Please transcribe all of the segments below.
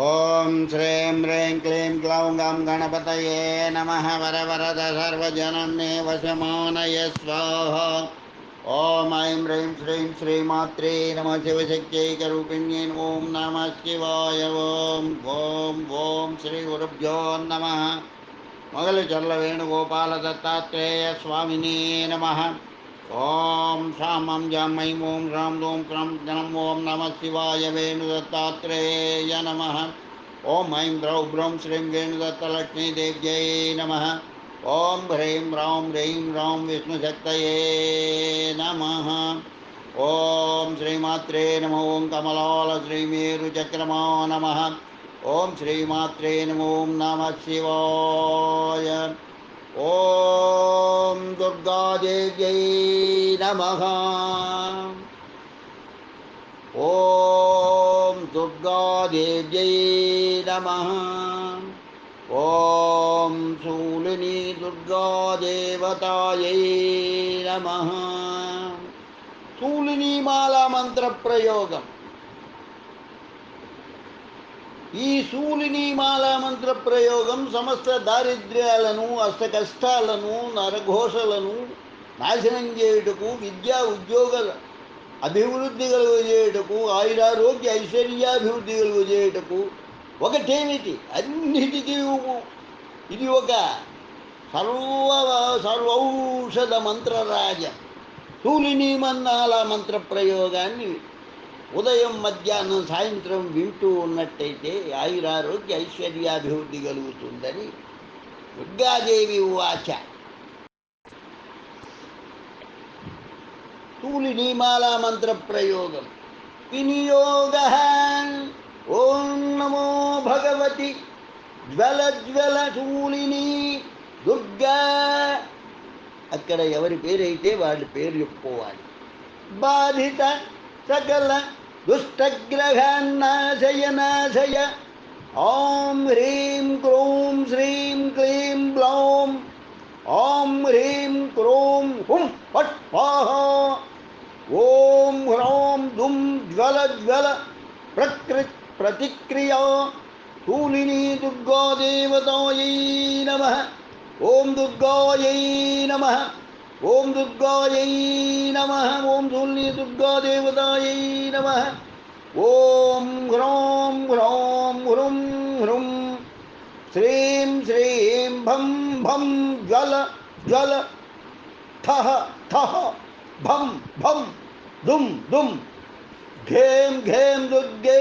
ఓం శ్రీం హ్రీం క్లీం గ్లౌం గం గణపతయే నమః వరవరద సర్వజనమే వశమానయ స్వాహ. ఓం ఐం హ్రీం శ్రీం శ్రీమాత్రే నమ శివశక్త్యైకరూపిణ్యై ఓం నమః శివాయ. ఓం ఓం ఓం శ్రీ గురుభ్యో నమః. మొగలి చర్ల వేణుగోపాల దత్తాత్రేయ స్వామినే నమః. ఓం శామం జామయం ఓం రాం దోం క్రం జనం ఓం నమ శివాయ. వేణుదత్తాత్రేయ నమ. ఓం ఐం ద్రౌ బ్రౌం శ్రీం వేణుదత్తలక్ష్మీదేవ్యై నమ. ఓం హ్రీం రాం హ్రీం రాం విష్ణుశక్తయే నమ. ఓం శ్రీమాత్రే నమ. ఓం కమలాల శ్రీమేరుచక్రమా నమ. ఓం శ్రీమాత్రే నమ. ఓం నమ శివాయ. ఓం దుర్గాదేవ్యై నమః. ఓం దుర్గాదేవ్యై నమః. ఓం శూలిని దుర్గాదేవతాయై నమః. శూలిని మాలా మంత్ర ప్రయోగం. ఈ శూలిని మాలా మంత్ర ప్రయోగం సమస్త దారిద్ర్యాలను, అష్ట కష్టాలను, నరఘోషలను నాశనం చేయుటకు, విద్యా ఉద్యోగ అభివృద్ధి కలుగజేయుటకు, ఆయురారోగ్య ఐశ్వర్యాభివృద్ధి కలుగజేయుటకు ఒకటేమిటి అన్నిటికీ ఇది ఒక సర్వౌషధ మంత్రరాజ. శూలిని మాలా మంత్ర ప్రయోగాన్ని ఉదయం, మధ్యాహ్నం, సాయంత్రం వింటూ ఉన్నట్టయితే ఆయురారోగ్య ఐశ్వర్యాభివృద్ధి కలుగుతుందని దుర్గాదేవి ఉవాచ. శూలిని మాలా మంత్ర ప్రయోగం. వినియోగ. ఓం నమో భగవతి జ్వల జ్వల శూలిని దుర్గా. అక్కడ ఎవరి పేరైతే వాళ్ళ పేరు చెప్పుకోవాలి. బాధిత సకల దుష్టగ్రహాన్నాశయ నాశయ. ఓం హ్రీం క్రోం శ్రీం క్లీం బ్లౌం. ఓం హ్రీం క్రోం హుం ఫట్ స్వాహ. ఓం హ్రౌం దుం జ్వల జ్వల ప్రతిక్రియా. శూలిని దుర్గాదేవతాయై నమః. ఓం దుర్గాయై నమః. ఓం దుర్గాయై నమః. ఓం శూలిని దుర్గాదేవతాయై నమః. ఓం హ్రౌం హ్రౌం హృం హృం శ్రీం శ్రీం భం భం జ్వల జ్వల ఠః ఠః భం భం దుం దుం ఘేం ఘేం దుర్గే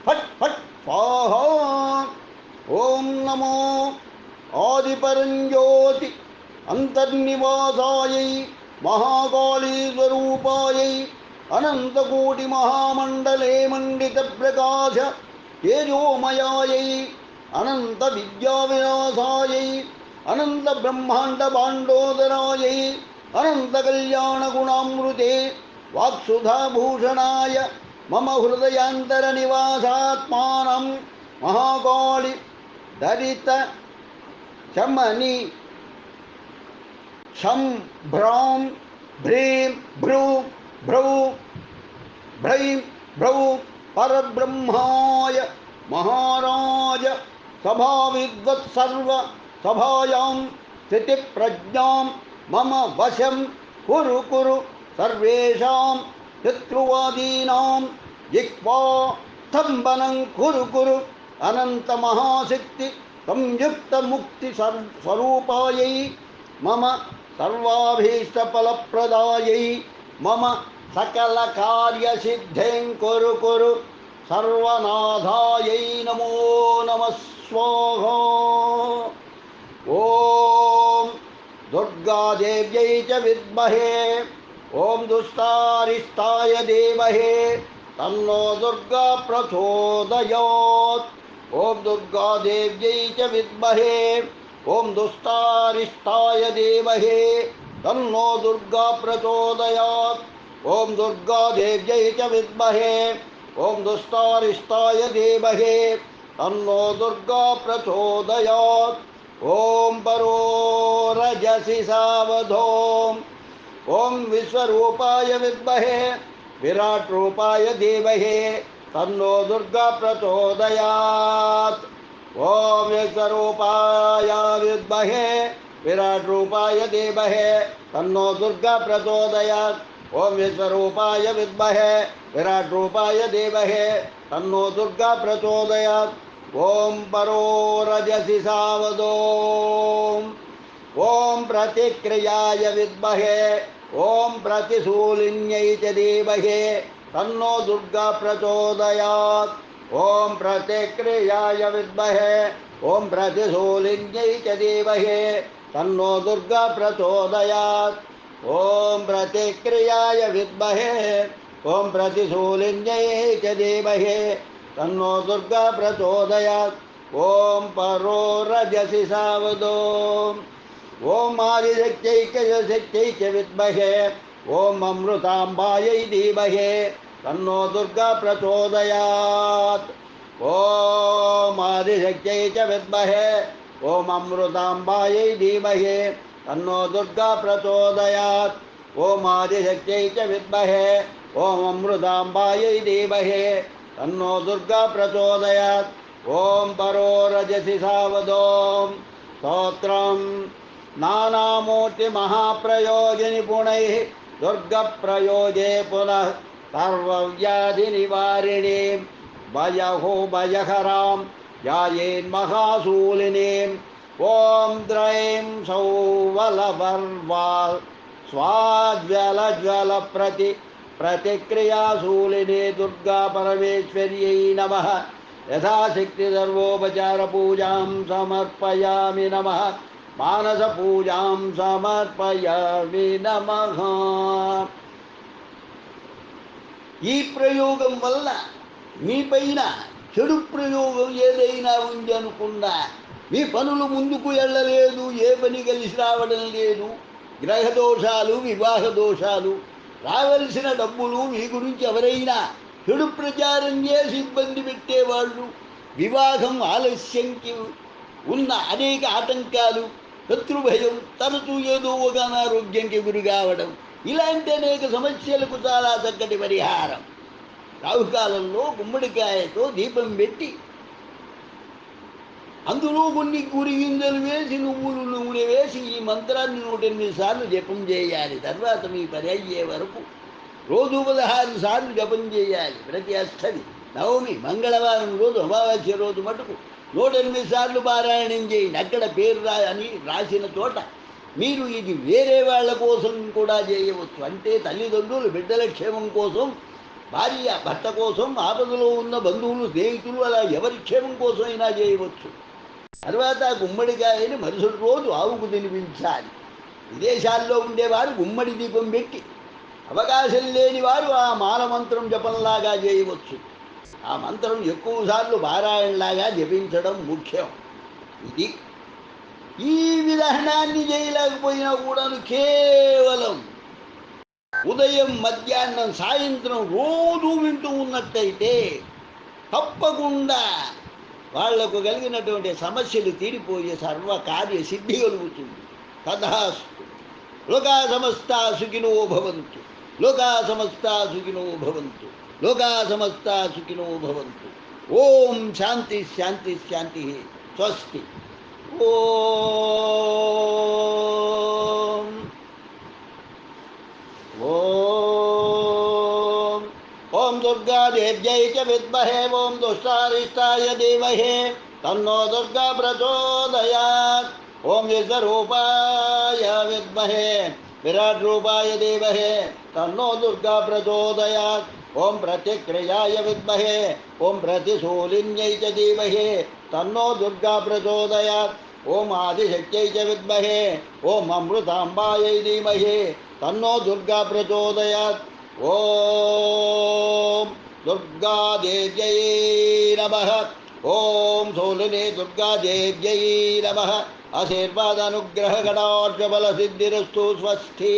ఫట్ ఫట్ స్వాహ. ఓం నమో ఆదిపరంజ్యోతి అంతర్నివాసాయై మహాకాళీ స్వరూపాయై అనంతకోటి మహామండలే మండిత ప్రకాశ తేజోమయాయై అనంత విద్యా వినాశాయై అనంత బ్రహ్మాండ భాండోదరాయై అనంత కళ్యాణ గుణామృతే వాక్సుధాభూషణాయ మమ హృదయాంతర నివాసాత్మానం మహాకాళి దరిత శమని శం భ్రాం భ్రీం భ్రూ భ్రౌ భ్రైం భ్రౌ పరబ్రహ్మాయ మహారాజ సభావిద్వత్ సర్వ సభాయాం స్థితి ప్రజ్ఞాం మమ వశం కురు కురు. సర్వేషాం శత్రువాదీనాం జిహ్వా స్తంభనం కురు కురు. అనంత మహాశక్తి సంయుక్త ముక్తి స్వరూపాయై మమ సర్వాభీష్టఫలప్రదాయై మమ సకల కార్యసిద్ధిం కురు కురు. సర్వనాథాయై నమో నమః స్వాహ. ఓం దుర్గాదేవ్యై చ విద్మహే ఓం దుష్టారిష్టాయ ధీమహి తన్నో దుర్గా ప్రచోదయాత్. ఓం దుర్గాదేవ్యై చ విద్మహే ఓం దుష్టారిష్టాయ ధీమహి తన్నో దుర్గా ప్రచోదయాత్. ఓం దుర్గాదేవ్యై చ విద్మహే ఓం దుష్టారిష్టాయ ధీమహి తన్నో దుర్గా ప్రచోదయాత్. ఓం పరో రజసి సావధోం. ఓం విశ్వరూపాయ విద్మహే విరాట్ రూపాయ ధీమహి तन्नो दुर्गा प्रचोदयात्। ओम विश्वरूपाय विद्महे विराट रूपाय धीमहि तन्नो दुर्गा प्रचोदयात्। ओम विश्वरूपाय विद्महे विराट रूपाय धीमहि तन्नो दुर्गा प्रचोदयात्। ओम परो रजसि सावदो ओम प्रतिक्रियाय विद्महे ओम प्रतिशूलिन्यै च धीमहि तन्नो दुर्गा प्रचोदयात्। ओम प्रतिक्रियाय विद्महे ओम प्रतिशूलिन्यै च धीमहि तन्नो दुर्गा प्रचोदयात्। ओम प्रतिक्रियाय विद्महे ओम प्रतिशूलिन्यै च धीमहि तन्नो दुर्गा प्रचोदयात्। ओम परो रजसि सावदो ओम आदिशक्त्यै च विद्महे ओम अमृताम्बायै धीमहि तन्नो दुर्गा प्रचोदयात्। ओम आदिशक्त्यै च विद्महे ओम अमृताम्बायै धीमहि तन्नो दुर्गा प्रचोदयात्। ओम आदिशक्त्यै च विद्महे ओम अमृताम्बायै धीमहि तन्नो दुर्गा प्रचोदयात्। ओम परो रजसि सावदो स्तोत्रम् नानामूर्ति महाप्रयोगिनि पुणैः दुर्गप्रयोगे पुनः सर्वव्याधिनिवारिणीं भयहो भयहरां ध्यायेन्महाशूलिनीम्। ॐ द्रैं सौवलवर्वाल् स्वाज्वलज्वलप्रति प्रतिक्रियाशूलिनी दुर्गा परमेश्वर्यै नमः। यथाशक्ति सर्वोपचारपूजां समर्पयामि नमः। मानस पूजां समर्पयामि नमः। ఈ ప్రయోగం వల్ల మీ పైన చెడు ప్రయోగం ఏదైనా ఉంది అనుకున్నా మీ పనులు ముందుకు వెళ్ళలేదు, ఏ పని కలిసి రావడం లేదు, గ్రహ దోషాలు, వివాహ దోషాలు, రావలసిన డబ్బులు మీ గురించి ఎవరైనా చెడు ప్రచారం చేసి ఇబ్బంది పెట్టేవాళ్ళు, వివాహం ఆలస్యంకి ఉన్న అనేక ఆటంకాలు, శత్రుభయం, తరచూ ఏదో ఒక అనారోగ్యంకి గురి కావడం, ఇలాంటి అనేక సమస్యలకు చాలా చక్కటి పరిహారం. రాహుకాలంలో గుమ్మడికాయతో దీపం పెట్టి అందులో కొన్ని గురి గింజలు వేసి నువ్వులు నూనె వేసి ఈ మంత్రాన్ని 108 సార్లు జపం చేయాలి. తర్వాత మీ పని అయ్యే వరకు రోజు 16 సార్లు జపం చేయాలి. ప్రతి అష్టమి, నవమి, మంగళవారం రోజు, అమావాస్య రోజు మటుకు 108 సార్లు పారాయణం చేయండి. అక్కడ పేరు అని రాసిన చోట మీరు ఇది వేరే వాళ్ళ కోసం కూడా చేయవచ్చు. అంటే తల్లిదండ్రులు బిడ్డల క్షేమం కోసం, భార్య భర్త కోసం, ఆపదలో ఉన్న బంధువులు, స్నేహితులు, అలా ఎవరి క్షేమం కోసం అయినా చేయవచ్చు. తర్వాత గుమ్మడికాయని మరుసటి రోజు ఆవుకు తినిపించాలి. విదేశాల్లో ఉండేవారు గుమ్మడి దీపం పెట్టి, అవకాశం లేని వారు ఆ మాలమంత్రం జపంలాగా చేయవచ్చు. ఆ మంత్రం ఎక్కువ సార్లు పారాయణలాగా జపించడం ముఖ్యం. ఇది ఈ విధానాన్ని చేయలేకపోయినా కూడాను కేవలం ఉదయం, మధ్యాహ్నం, సాయంత్రం రోజు వింటూ ఉన్నట్టయితే తప్పకుండా వాళ్లకు కలిగినటువంటి సమస్యలు తీరిపోయే సర్వకార్య సిద్ధి కలుగుతుంది. తథాస్తు. లోకా సమస్తా సుఖినో భవంతు. లోకా సమస్తా సుఖినో భవంతు. లోకా సమస్తా సుఖినో భవంతు. ఓం శాంతి శాంతి శాంతి. స్వస్తి. ఓం ఓం ఓం దుర్గాదేవ్యై చ విద్మహే ఓం దుష్టారిష్టాయ ధీమహి తన్నో దుర్గా ప్రచోదయాత్. ఓం విశ్వరూపాయ విద్మహే విరాట్ రూపాయ ధీమహి తన్నో దుర్గా ప్రచోదయాత్. ఓం ప్రతిక్రియాయ విద్మహే ఓం ప్రతిశూలిన్యై చ ధీమహి తన్నో దుర్గా ప్రచోదయాత్. ఓం ఆదిశక్త్యై చ విద్మహే ఓం అమృతాంబాయై ధీమహి తన్నో దుర్గా ప్రచోదయాత్. ఓం దుర్గాదేవ్యై నమః. ఓం శూలిని దుర్గాదేవ్యై నమః. ఆశీర్వాద అనుగ్రహ గణార్జబల సిద్ధిరస్తు. స్వస్తి.